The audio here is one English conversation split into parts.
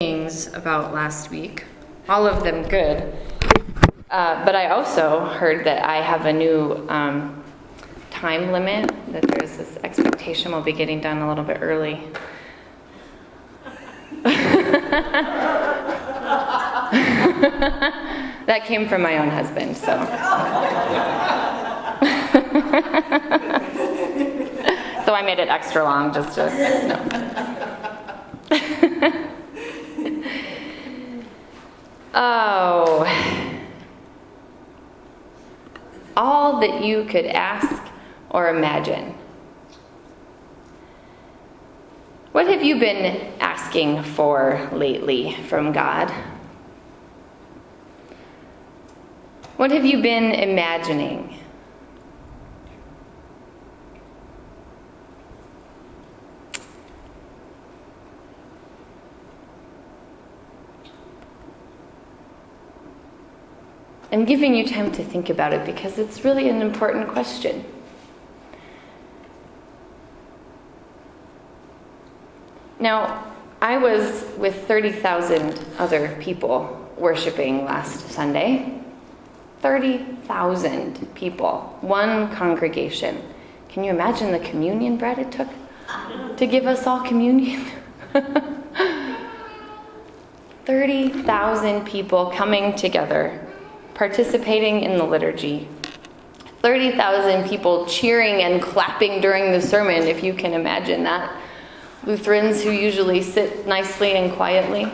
things about last week, all of them good. But I also heard that I have a new time limit, that there's this expectation we'll be getting done a little bit early. That came from my own husband, so. So I made it extra long just to, no. Oh. All that you could ask or imagine. What have you been asking for lately from God? What have you been imagining? I'm giving you time to think about it because it's really an important question. Now, I was with 30,000 other people worshiping last Sunday. 30,000 people, one congregation. Can you imagine the communion bread it took to give us all communion? 30,000 people coming together, participating in the liturgy. 30,000 people cheering and clapping during the sermon, if you can imagine that. Lutherans who usually sit nicely and quietly.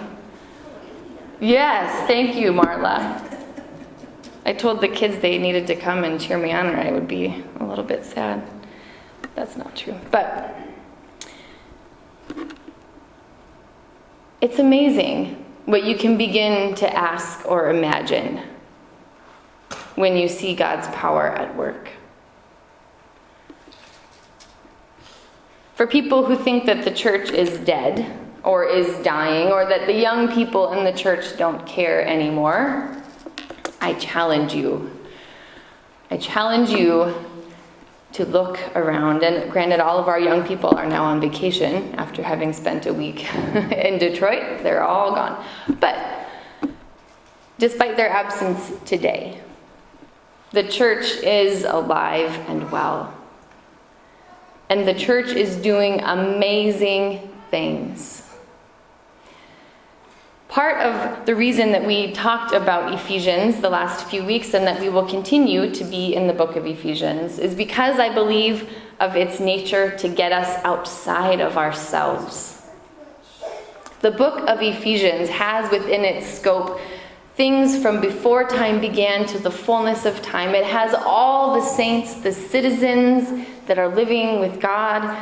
Yes, thank you, Marla. I told the kids they needed to come and cheer me on or I would be a little bit sad. That's not true. But it's amazing what you can begin to ask or imagine when you see God's power at work. For people who think that the church is dead or is dying or that the young people in the church don't care anymore, I challenge you. I challenge you to look around. And granted, all of our young people are now on vacation after having spent a week in Detroit. They're all gone. But despite their absence today, the church is alive and well. And the church is doing amazing things. Part of the reason that we talked about Ephesians the last few weeks and that we will continue to be in the book of Ephesians is because I believe of its nature to get us outside of ourselves. The book of Ephesians has within its scope things from before time began to the fullness of time. It has all the saints, the citizens that are living with God,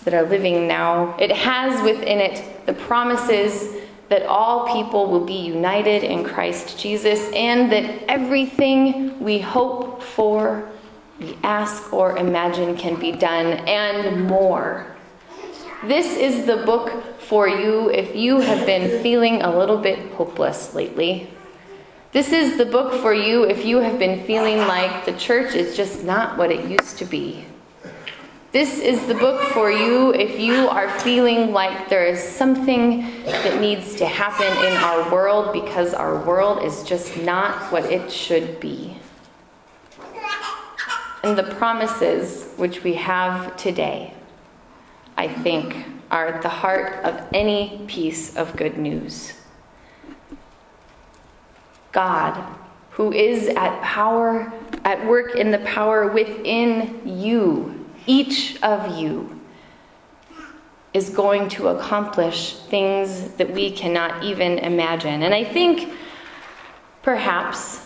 that are living now. It has within it the promises that all people will be united in Christ Jesus, and that everything we hope for, we ask or imagine can be done, and more. This is the book for you if you have been feeling a little bit hopeless lately. This is the book for you if you have been feeling like the church is just not what it used to be. This is the book for you if you are feeling like there is something that needs to happen in our world because our world is just not what it should be. And the promises which we have today, I think, are at the heart of any piece of good news. God, who is at work in the power within you, each of you, is going to accomplish things that we cannot even imagine. And I think perhaps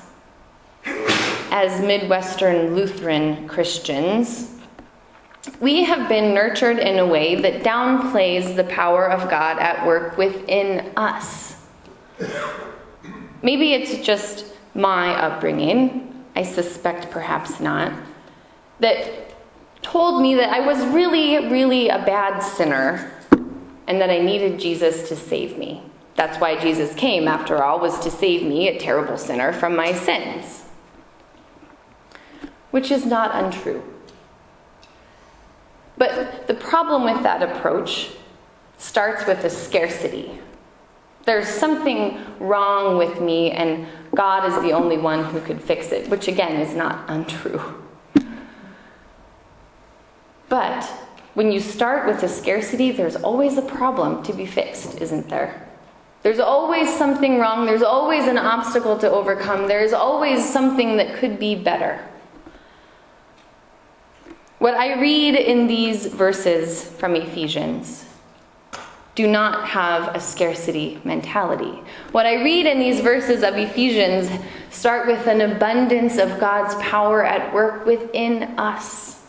as Midwestern Lutheran Christians, we have been nurtured in a way that downplays the power of God at work within us. Maybe it's just my upbringing, I suspect perhaps not, that told me that I was really, really a bad sinner and that I needed Jesus to save me. That's why Jesus came, after all, was to save me, a terrible sinner, from my sins. Which is not untrue. But the problem with that approach starts with a scarcity. There's something wrong with me, and God is the only one who could fix it, which again is not untrue. But when you start with a scarcity, there's always a problem to be fixed, isn't there? There's always something wrong. There's always an obstacle to overcome. There's always something that could be better. What I read in these verses from Ephesians do not have a scarcity mentality. What I read in these verses of Ephesians start with an abundance of God's power at work within us.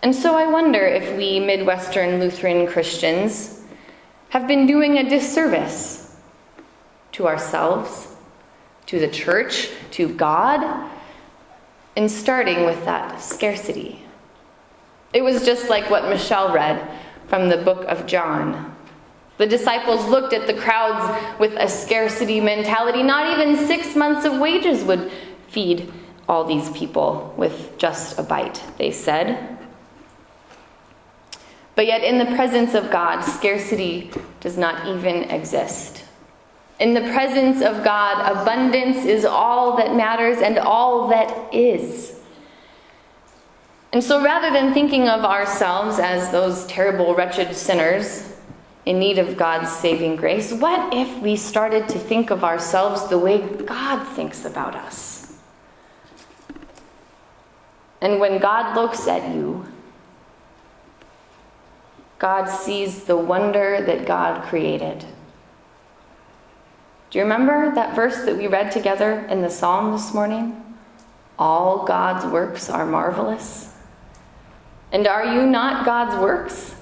And so I wonder if we Midwestern Lutheran Christians have been doing a disservice to ourselves, to the church, to God, in starting with that scarcity. It was just like what Michelle read from the book of John. The disciples looked at the crowds with a scarcity mentality. Not even 6 months of wages would feed all these people with just a bite, they said. But yet in the presence of God, scarcity does not even exist. In the presence of God, abundance is all that matters and all that is. And so rather than thinking of ourselves as those terrible, wretched sinners in need of God's saving grace, what if we started to think of ourselves the way God thinks about us? And when God looks at you, God sees the wonder that God created. Do you remember that verse that we read together in the psalm this morning? All God's works are marvelous. And are you not God's works?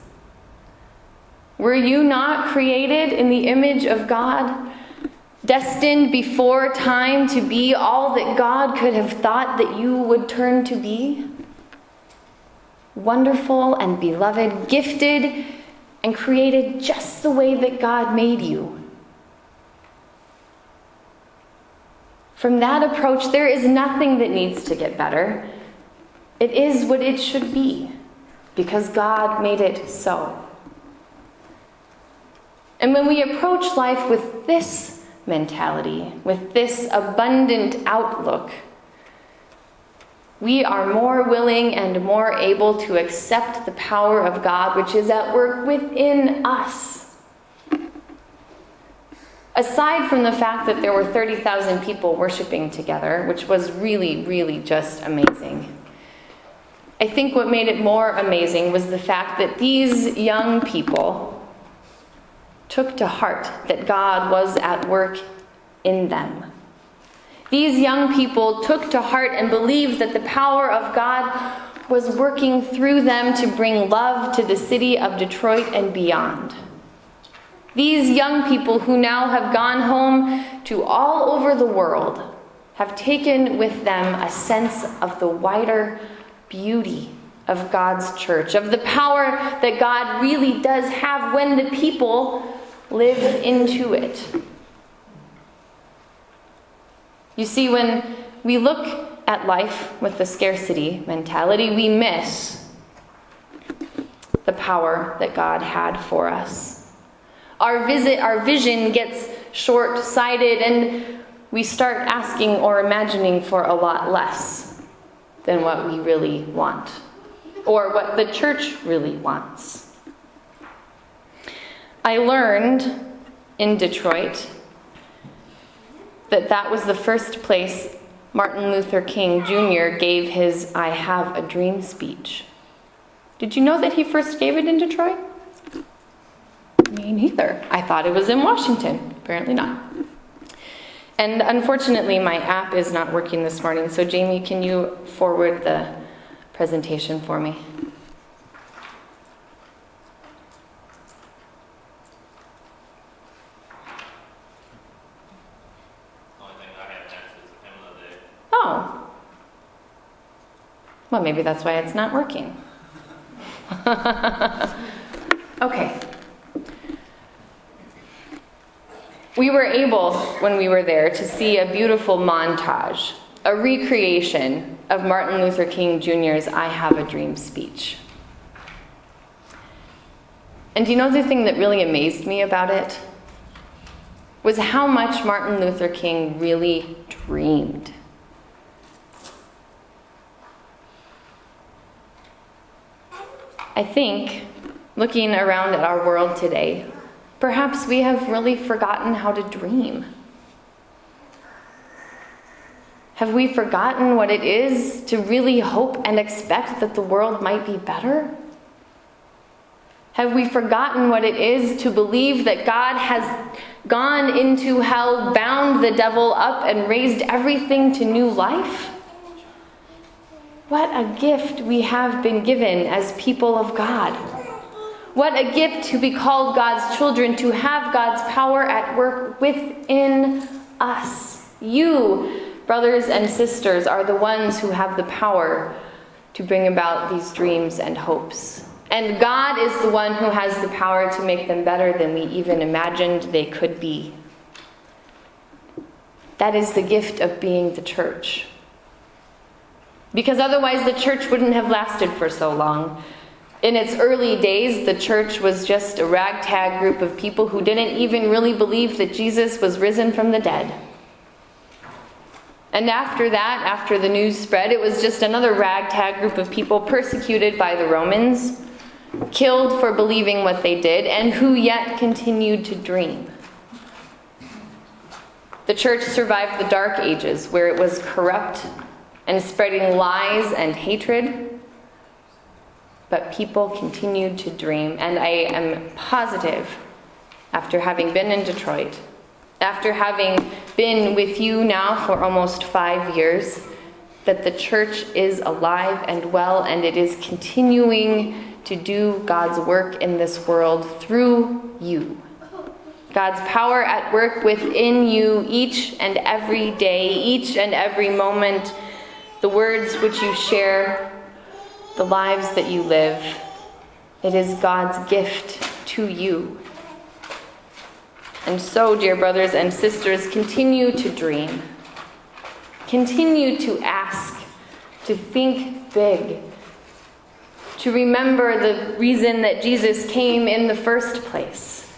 Were you not created in the image of God, destined before time to be all that God could have thought that you would turn to be? Wonderful and beloved, gifted and created just the way that God made you. From that approach, there is nothing that needs to get better. It is what it should be, because God made it so. And when we approach life with this mentality, with this abundant outlook, we are more willing and more able to accept the power of God which is at work within us. Aside from the fact that there were 30,000 people worshiping together, which was really, really just amazing, I think what made it more amazing was the fact that these young people took to heart that God was at work in them. These young people took to heart and believed that the power of God was working through them to bring love to the city of Detroit and beyond. These young people who now have gone home to all over the world have taken with them a sense of the wider beauty of God's church, of the power that God really does have when the people live into it. You see, when we look at life with the scarcity mentality, we miss the power that God had for us. Our vision gets short-sighted, and we start asking or imagining for a lot less than what we really want, or what the church really wants. I learned in Detroit that was the first place Martin Luther King Jr. gave his I Have a Dream speech. Did you know that he first gave it in Detroit? Me neither. I thought it was in Washington. Apparently not. And unfortunately, my app is not working this morning. So Jamie, can you forward the presentation for me? Oh. Well, maybe that's why it's not working. Okay. We were able, when we were there, to see a beautiful montage, a recreation of Martin Luther King Jr.'s I Have a Dream speech. And do you know the thing that really amazed me about it? Was how much Martin Luther King really dreamed. I think, looking around at our world today, perhaps we have really forgotten how to dream. Have we forgotten what it is to really hope and expect that the world might be better? Have we forgotten what it is to believe that God has gone into hell, bound the devil up, and raised everything to new life? What a gift we have been given as people of God. What a gift to be called God's children, to have God's power at work within us. You, brothers and sisters, are the ones who have the power to bring about these dreams and hopes. And God is the one who has the power to make them better than we even imagined they could be. That is the gift of being the church. Because otherwise the church wouldn't have lasted for so long. In its early days, the church was just a ragtag group of people who didn't even really believe that Jesus was risen from the dead. And after that, after the news spread, it was just another ragtag group of people persecuted by the Romans, killed for believing what they did, and who yet continued to dream. The church survived the Dark Ages, where it was corrupt and spreading lies and hatred, but people continued to dream. And I am positive, after having been in Detroit, after having been with you now for almost 5 years, that the church is alive and well, and it is continuing to do God's work in this world through you. God's power at work within you each and every day, each and every moment, the words which you share, the lives that you live. It is God's gift to you. And so, dear brothers and sisters, continue to dream. Continue to ask, to think big, to remember the reason that Jesus came in the first place,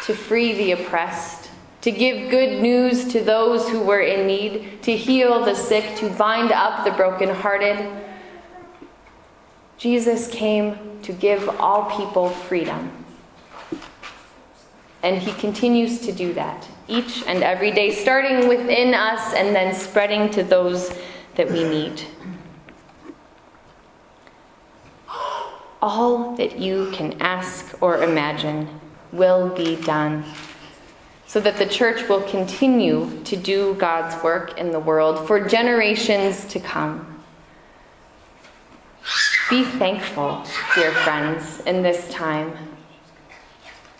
to free the oppressed, to give good news to those who were in need, to heal the sick, to bind up the brokenhearted. Jesus came to give all people freedom. And he continues to do that each and every day, starting within us and then spreading to those that we meet. All that you can ask or imagine will be done, so that the church will continue to do God's work in the world for generations to come. Be thankful, dear friends, in this time.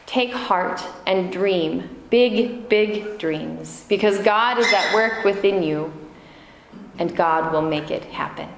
Take heart and dream big, big dreams, because God is at work within you, and God will make it happen.